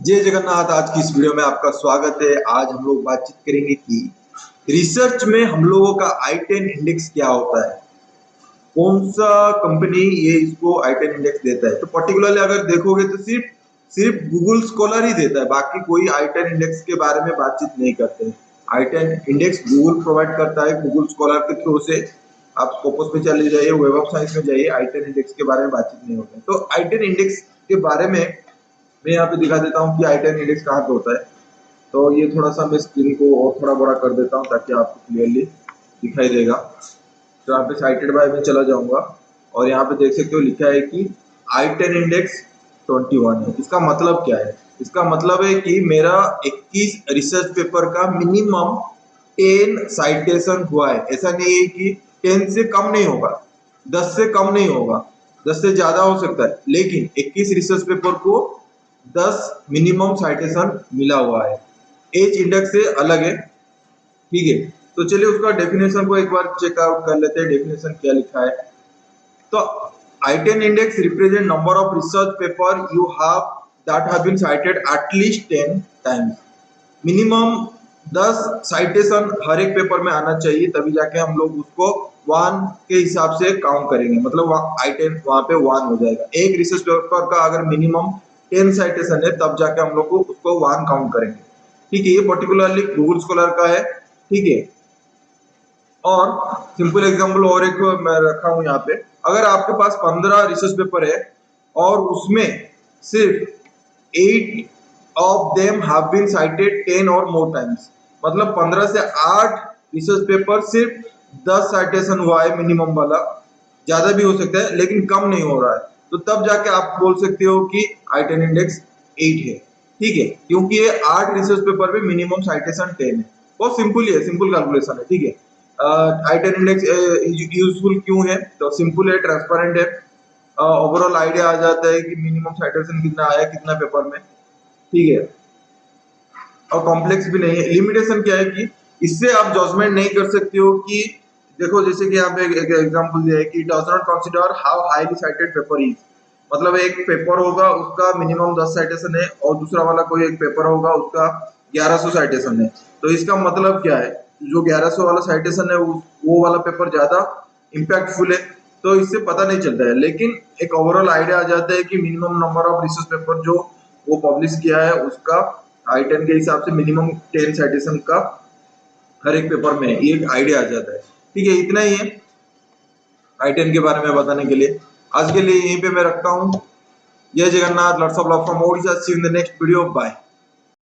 जय जगन्नाथ। आज की इस वीडियो में आपका स्वागत है। आज हम लोग बातचीत करेंगे कि रिसर्च में हम लोगों का I10 इंडेक्स क्या होता है, कौन सा कंपनी ये इसको I10 इंडेक्स देता है। तो पर्टिकुलरली अगर देखोगे तो सिर्फ सिर्फ गूगल स्कॉलर ही देता है, बाकी कोई I10 इंडेक्स के बारे में बातचीत नहीं करते हैं। I10 इंडेक्स गूगल प्रोवाइड करता है, गूगल स्कॉलर के थ्रू से आप स्कोपस में चले जाइए, वेब ऑफ साइंस में जाइए, I10 इंडेक्स के बारे में बातचीत नहीं होता है। तो I10 इंडेक्स के बारे में मैं यहाँ पे दिखा देता हूँ कि I10 इंडेक्स कहाँ पे होता है। तो ये थोड़ा सा मैं स्क्रीन को और थोड़ा बड़ा कर देता हूँ ताकि आपको क्लियरली दिखाई देगा। तो यहाँ पे साइटेड बाय में चला जाऊंगा और यहाँ पे देख सकते हो लिखा है कि I10 इंडेक्स 21 है। इसका मतलब क्या है? इसका मतलब है कि मेरा 21 रिसर्च पेपर का मिनिमम 10 साइटेशन हुआ है। ऐसा नहीं है कि 10 से कम नहीं होगा, 10 से कम नहीं होगा, 10 से ज्यादा हो सकता है, लेकिन 21 रिसर्च पेपर को 10 मिनिमम साइटेशन मिला हुआ है। एज इंडेक्स से अलग है, ठीक है। तो चलिए उसका डेफिनेशन को एक बार चेकआउट कर लेते हैं, डेफिनेशन क्या लिखा है। तो I10 index represent number of research paper you have that have been cited at least 10 times. Minimum 10 citation हर एक पेपर में आना चाहिए, तभी जाके हम लोग उसको 1 के हिसाब से काउंट करेंगे। मतलब I10 वहां पे 1 हो जाएगा। एक रिसर्च पेपर का अगर मिनिमम 10 साइटेशन है तब जाके हम लोग को उसको 1 काउंट करेंगे, ठीक है। ये पर्टिकुलरली गूगल स्कॉलर का है, ठीक है। और सिंपल एग्जांपल और एक मैं रखा हूं यहाँ पे। अगर आपके पास 15 रिसर्च पेपर है और उसमें सिर्फ 8 of them have been cited 10 और मोर टाइम्स, मतलब 15 से 8 रिसर्च पेपर सिर्फ 10 साइटेशन हुआ है मिनिमम वाला, ज्यादा भी हो सकता है लेकिन कम नहीं हो रहा है, तो तब जाके आप बोल सकते हो कि I10 इंडेक्स 8 है, ठीक है। क्योंकि ये 8 रिसर्च पेपर पे मिनिमम साइटेशन 10 है। बहुत सिंपल ही है, सिंपल कैलकुलेशन है, ठीक है। I10 इंडेक्स यूजफुल क्यों है? तो सिंपल है, ट्रांसपेरेंट है, ओवरऑल आइडिया आ जाता है कि मिनिमम साइटेशन कितना आया कितना पेपर में, ठीक है। और कॉम्प्लेक्स भी नहीं है। लिमिटेशन क्या है कि इससे आप जजमेंट नहीं कर सकते हो कि देखो जैसे कि यहाँ पे एक एग्जांपल दिया है कि does not consider how highly cited paper is. मतलब एक पेपर होगा उसका मिनिमम 10 साइटेशन है और दूसरा वाला कोई एक पेपर होगा उसका 1100 साइटेशन है। तो इसका मतलब क्या है? जो 1100 वाला साइटेशन है वो वाला पेपर ज्यादा इम्पैक्टफुल है। तो इससे पता नहीं चलता है, लेकिन एक ओवरऑल आइडिया आ जाता है कि minimum number of research paper जो वो पब्लिश किया है उसका I10 के हिसाब से मिनिमम 10 साइटेशन का हर एक पेपर में ये एक आइडिया आ जाता है, ठीक है। इतना ही है I10 के बारे में बताने के लिए। आज के लिए यहीं पे मैं रखता हूँ। जय Jagannath, lots of love from Odisha. See you in the next video, bye.